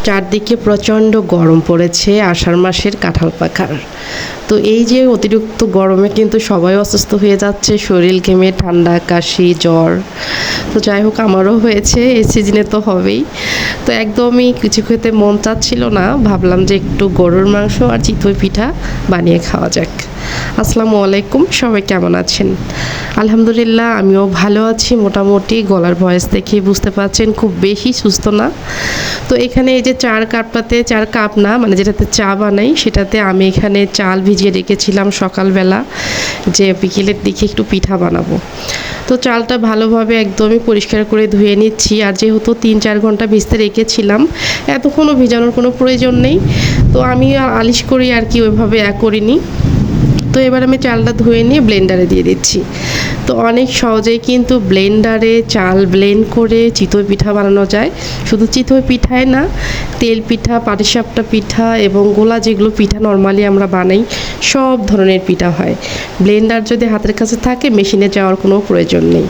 চারদিকে প্রচণ্ড গরম পড়েছে আষাঢ় মাসের কাঁঠাল পাকার। তো এই যে অতিরিক্ত গরমে কিন্তু সবাই অসুস্থ হয়ে যাচ্ছে, শরীর ঘেমে ঠান্ডা কাশি জ্বর। তো যাই হোক আমারও হয়েছে, এই সিজনে তো হবেই। তো একদমই কিছু খেতে মন চাচ্ছিল না, ভাবলাম যে একটু গরুর মাংস আর চিতই পিঠা বানিয়ে খাওয়া যাক। আসসালামু আলাইকুম, সবাই কেমন আছেন? আলহামদুলিল্লাহ আমিও ভালো আছি মোটামুটি। গলার ভয়েস দেখে বুঝতে পারছেন খুব বেশি সুস্থ না। তো এখানে এই যে 4 কাপ না, মানে যেটাতে চা বানাই সেটাতে আমি এখানে চাল ভিজিয়ে রেখেছিলাম সকালবেলা, যে বিকেলের দিকে একটু পিঠা বানাবো। তো চালটা ভালোভাবে একদমই পরিষ্কার করে ধুয়ে নিচ্ছি। আর যেহেতু 3-4 ঘন্টা ভিজতে রেখেছিলাম, এতক্ষণও ভিজানোর কোনো প্রয়োজন নেই। তো আমি আলিশ করি আর কি, ওইভাবে করিনি। তো এবার আমি চালটা ধুয়ে নিয়ে ব্লেন্ডারে দিয়ে দিচ্ছি। তো অনেক সহজেই কিন্তু ব্লেন্ডারে চাল ব্লেন্ড করে চিতই পিঠা বানানো যায়। শুধু চিতই পিঠাই না, তেল পিঠা, পাটিসাপটা পিঠা এবং গোলা, যেগুলো পিঠা নর্মালি আমরা বানাই, সব ধরনের পিঠা হয়। ব্লেন্ডার যদি হাতের কাছে থাকে মেশিনে যাওয়ার কোনো প্রয়োজন নেই।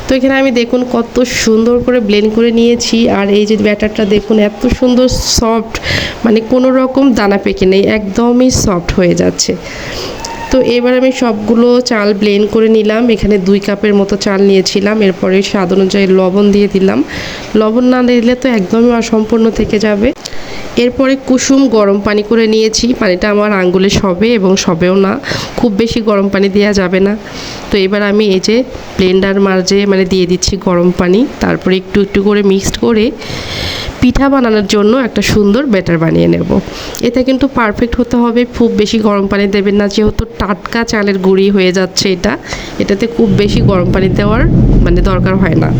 তো এখানে আমি দেখুন কত সুন্দর করে ব্লেন্ড করে নিয়েছি। আর এই যে ব্যাটারটা দেখুন এত সুন্দর সফট, মানে কোনো রকম দানা পেকে নেই, একদমই সফট হয়ে যাচ্ছে। তো এবার আমি সবগুলো চাল ব্লেন্ড করে নিলাম। এখানে 2 কাপের মতো চাল নিয়েছিলাম। এরপরে স্বাদ অনুযায়ী লবণ দিয়ে দিলাম। লবণ না দিলে তো একদমই অসম্পূর্ণ থেকে যাবে। এরপরে কুসুম গরম পানি করে নিয়েছি। পানিটা আমার আঙ্গুলে সবে এবং সবেও না, খুব বেশি গরম পানি দেওয়া যাবে না। তো এবার আমি এই যে ব্লেন্ডার মাঝে মানে দিয়ে দিচ্ছি গরম পানি। তারপরে একটু একটু করে মিক্সড করে পিঠা বানানোর জন্য একটা সুন্দর ব্যাটার বানিয়ে নেব। এটা কিন্তু পারফেক্ট হতে হবে, খুব বেশি গরম পানি দেবেন না, যেহেতু টাটকা চালের গুঁড়ি হয়ে যাচ্ছে এটাতে খুব বেশি গরম পানি দেওয়ার মানে দরকার হয় না।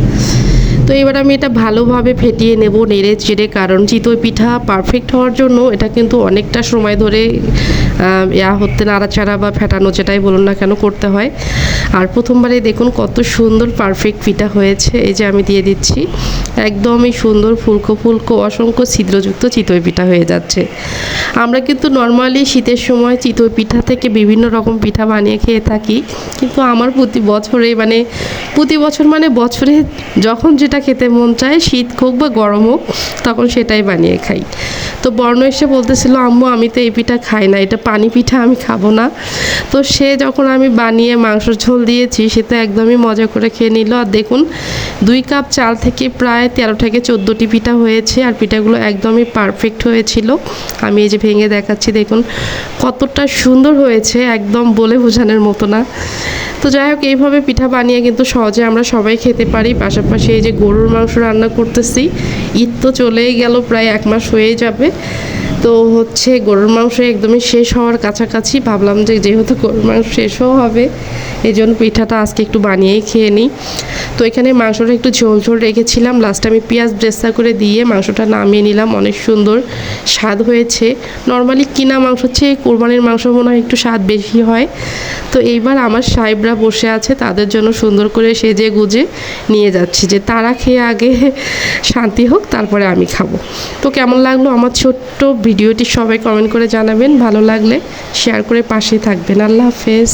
তো এবার আমি এটা ভালোভাবে ফেটিয়ে নেব নেড়ে চেড়ে, কারণ চিতই পিঠা পারফেক্ট হওয়ার জন্য এটা কিন্তু অনেকটা সময় ধরে হতে নাড়াচাড়া বা ফেটানো, যেটাই বলুন না কেন, করতে হয়। আর প্রথমবারে দেখুন কত সুন্দর পারফেক্ট পিঠা হয়েছে। এই যে আমি দিয়ে দিচ্ছি, একদমই সুন্দর ফুলকো ফুলকো অসংখ্য ছিদ্রযুক্ত চিতই পিঠা হয়ে যাচ্ছে। আমরা কিন্তু নর্মালি শীতের সময় চিতই পিঠা থেকে বিভিন্ন রকম পিঠা বানিয়ে খেয়ে থাকি, কিন্তু আমার প্রতি বছর মানে বছরে যখন যেটা খেতে মন চায়, শীত হোক বা গরম হোক, তখন সেটাই বানিয়ে খাই। তো বর্ণ এসে বলতেছিল, আম্মু আমি তো এই পিঠা খাই না, এটা পানি পিঠা, আমি খাবো না। তো সে যখন আমি বানিয়ে মাংসর ঝোল দিয়েছি, সে তো একদমই মজা করে খেয়ে নিল। আর দেখুন 2 কাপ চাল থেকে প্রায় 13 থেকে 14টি পিঠা হয়েছে। আর পিঠাগুলো একদমই পারফেক্ট হয়েছিল। আমি এই যে ভেঙে দেখাচ্ছি, দেখুন কতটা সুন্দর হয়েছে, একদম বলে বোঝানোর মতো না। তো যাই হোক, এইভাবে পিঠা বানিয়ে কিন্তু সহজে আমরা সবাই খেতে পারি। পাশাপাশি এই যে গরুর মাংস রান্না করতেছি, ঈদ তো চলেই গেল, প্রায় 1 মাস হয়ে যাবে। তো গরুর মাংস একদমই শেষ হওয়ার কাছাকাছি। ভাবলাম যে যেহেতু গরুর মাংস শেষও হবে, এই জন্য পিঠাটা আজকে একটু বানিয়েই খেয়ে নিই। তো এখানে মাংসটা একটু ঝোল ঝোল রেখেছিলাম, লাস্টে আমি পেঁয়াজ ব্রেস্তা করে দিয়ে মাংসটা নামিয়ে নিলাম। অনেক সুন্দর স্বাদ হয়েছে। নর্মালি কিনা মাংস চেয়ে কোরবানির মাংস মনে হয় একটু স্বাদ বেশি হয়। তো এইবার আমার সাহেবরা বসে আছে, তাদের জন্য সুন্দর করে সেজে গুজে নিয়ে যাচ্ছি, যে তারা খেয়ে আগে শান্তি হোক, তারপরে আমি খাবো। তো কেমন লাগলো আমার ছোট্ট ভিডিওটি সবাই কমেন্ট করে জানাবেন। ভালো লাগলে শেয়ার করে পাশে থাকবেন। আল্লাহ হাফেজ।